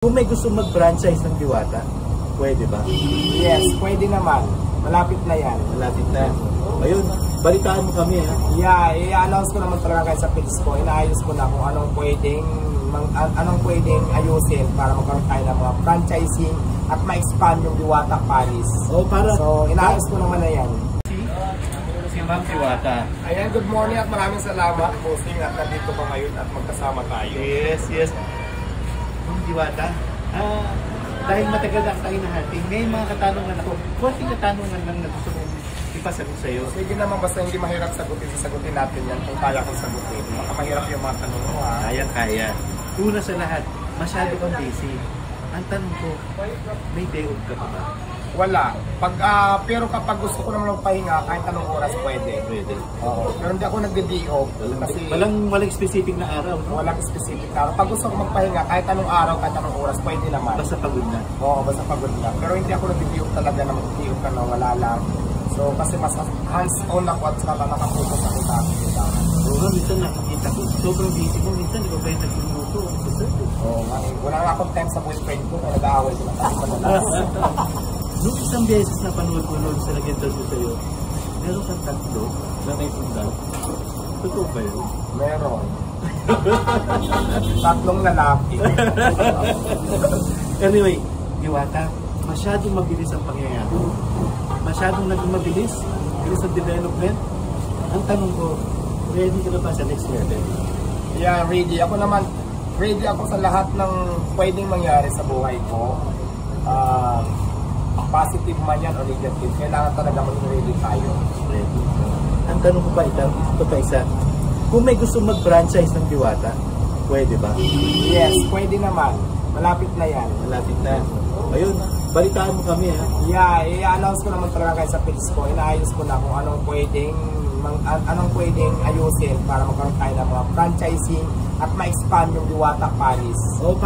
Kung may gusto mag-franchise ng Diwata, pwede ba? Yes, pwede naman. Malapit na yan. Malapit na. Ayun, balitaan mo kami ha. Yeah, i-announce ko naman talaga kayo sa page ko. Inaayos ko na kung anong pwedeng ayusin para magkaroon tayo ng mga franchising at ma-expand yung Diwata Paris. So, inaayos ko naman na yan. Si Ma'am Diwata. Ayan, good morning at maraming salamat posting at nandito pa ngayon at magkasama tayo. Yes. Ma'am Diwata, dahil matagal na tayo nahating, may mga katanungan ako. Kunting katanungan lang na gusto kong ipasagot sa'yo. Sige naman, basta hindi mahirap sagutin, sasagutin natin yan kung kaya kong sagutin. Mahirap yung mga tanong mo ha. Kaya. Una sa lahat, masyado kang busy. Ang tanong ko, may day off ka pa ba? Wala. Pero kapag gusto ko naman magpahinga, kahit anong oras pwede. Oo. Pero hindi ako nagde-day off. Kasi Walang specific na araw, no? walang specific na araw. Pag gusto ko magpahinga, kahit anong araw, kahit anong oras, pwede naman. Basta pagod na. Oo, basta pagod na. Pero hindi ako nagde-day off talaga na mag-day off ka na wala lang. So, kasi mas hands-on ako at saka nakapokus ako sa akin. Oo, minsan nakakita ko, sobrang busy mo. Minsan, di ba kayo nag-minuto? Oo, wala nga akong time sa boyfriend ko, kaya nag-aaway sila sa akin. Nung isang beses na panood sa nag-interview sa'yo, meron kang tatlo na may punta. Totoo ba yun? Meron. Tatlong lalaki. Anyway, Diwata, masyadong mabilis ang pangyayari. Masyadong naging mabilis ang development. Ang tanong ko, ready ka na ba sa next level? Yeah, ready. Ako naman, ready ako sa lahat ng pwedeng mangyari sa buhay ko. Positive man yan o negative, kailangan talaga maging ready tayo. Ready. Ang tanong ko pa ito pa isa, kung may gusto mag-franchise ng Diwata, pwede ba? Yes, pwede naman. Malapit na yan. Malapit na. Ayun, balitaan mo kami ha. Yeah, i-announce ko naman talaga kayo sa page ko. Inaayos ko na kung anong pwedeng ayusin para magkaroon tayo ng mga franchising at ma-expand yung Diwata Paris. So,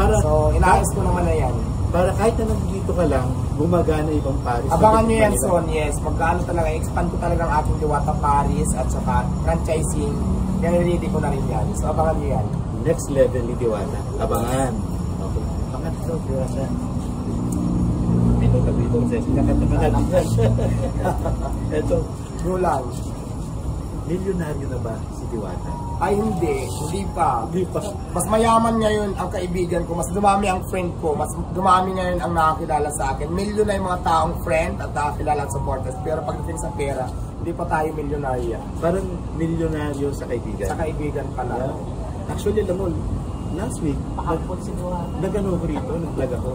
inaayos ko naman na yan. Para kahit na nandito ka lang, gumagana ibang Paris. Abangan nyo yan, Son. Yes, magkano talaga, expand ko talaga ang aking Diwata Paris at saka franchising. Yan, ready ko na rin yan. So, abangan nyo yan. Next level ni Diwata. Abangan. Okay. Abangan ito, Diwata. Ito, ito. Go lang. Milyonaryo na ba si Diwata? Ay, hindi pa. Mas mayaman ngayon ang kaibigan ko, mas dumami ang friend ko, mas dumami ngayon ang nakakilala sa akin. Milyon na yung mga taong friend at nakakilala at supporters. Pero pagdating sa pera, hindi pa tayo milyonarya. Parang milyonaryo sa kaibigan? Sa kaibigan pala. Yeah. Actually, alam mo, last week, nag-ano ko rito, nag-vlog ako.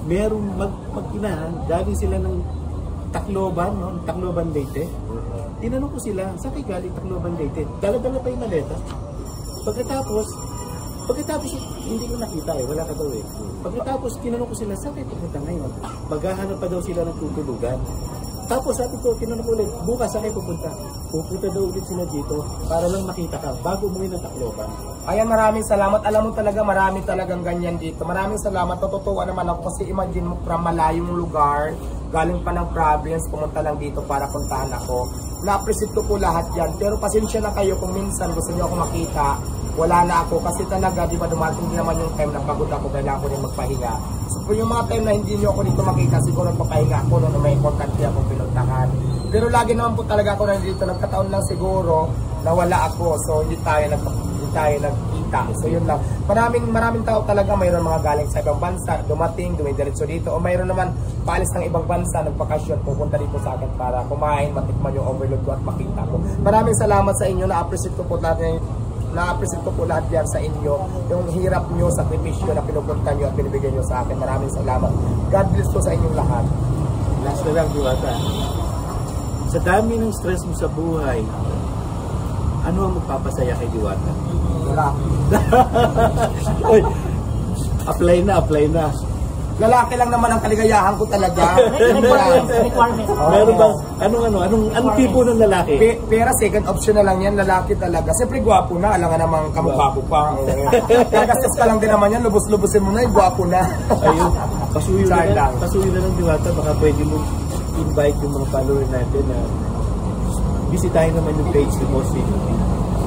Merong mag-inahan, galing sila ng Tacloban, no? Tacloban Leyte. Tinanong ko sila, saan kayo galing Tacloban Leyte? Dala-dala pa yung maleta. Pagkatapos, hindi ko nakita wala ka daw eh. Pagkatapos, tinanong ko sila, saan kayo pupunta ngayon? Maghahanap pa daw sila ng tutulugan. Tapos sabi ko, tinanong ko ulit, bukas saan kayo pupunta? Pupunta daw ulit sila dito para lang makita ka bago umuwi ng Tacloban. Ayan, maraming salamat. Alam mo talaga, marami talagang ganyan dito. Maraming salamat. Natutuwa naman ako kasi imagine mo from malayong lugar, galing pa ng province, pumunta lang dito para puntahan ako. Na-appreciate ko po lahat yan. Pero pasensya na kayo kung minsan gusto niyo ako makita, wala na ako. Kasi talaga, di ba, dumating din naman yung time na pagod ako, kailangan ko rin magpahinga. So, yung mga time na hindi niyo ako dito makita, siguro nagpapahinga ako noon may importante akong pinuntahan. Pero lagi naman po talaga ako nandito. Nagkataon lang siguro na wala ako. So, hindi tayo nagkita. So, yun lang. Maraming tao talaga, mayroon mga galing sa ibang bansa, dumating, dumidiretso dito. O mayroon naman, paalis ng ibang bansa, nagpakasyon, pupunta dito sa akin para kumain, matikman yung overload ko at makita ko. Maraming salamat sa inyo. Na-appreciate ko po lahat yan sa inyo. Yung hirap nyo, sakripisyo na pinupunta nyo at binibigyan nyo sa akin. Maraming salamat. God bless po sa inyong lahat. Last na lang, Diwata. Sa dami ng stress mo sa buhay, ano ang magpapasaya kay Diwata? Wala. Uy, apply na. Lalaki lang naman ang kaligayahan ko talaga. Meron bang, anong tipo ng lalaki? Pera, second option na lang yan, lalaki talaga. Siyempre, gwapo na, alam nga namang kamukha ko pa. Nagastos ka lang din naman yan, lubos-lubosin mo na, gwapo na. Ayun, pasuyo na lang, Diwata, baka pwede mo invite yung mga follower natin na bisitahin naman yung page ni Boss Philippine.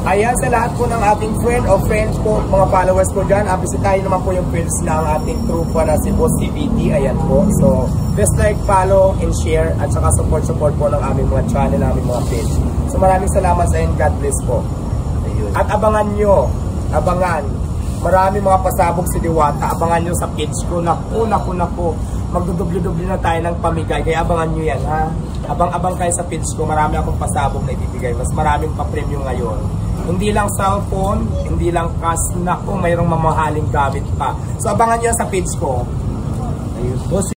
Ayan, sa lahat po ng ating friend o friends po, mga followers po dyan, bisitahin naman po yung friends ng ating trupa na si Boss CBT. Ayan po. So, just like, follow, and share, at saka support po ng aming mga channel, aming mga page. So, maraming salamat sa inyo. God bless po. Ayun. At abangan nyo, maraming mga pasabog si Diwata. Abangan nyo sa page ko. Naku. Magdudubli-dubli na tayo ng pamigay. Kaya abangan nyo yan, ha? Abang-abang kayo sa page ko. Marami akong pasabog na ibibigay. Mas maraming pa-premium ngayon. Hindi lang cellphone, hindi lang cash. Naku, mayroong mamahaling gamit pa. So abangan nyo sa page ko. Ayun.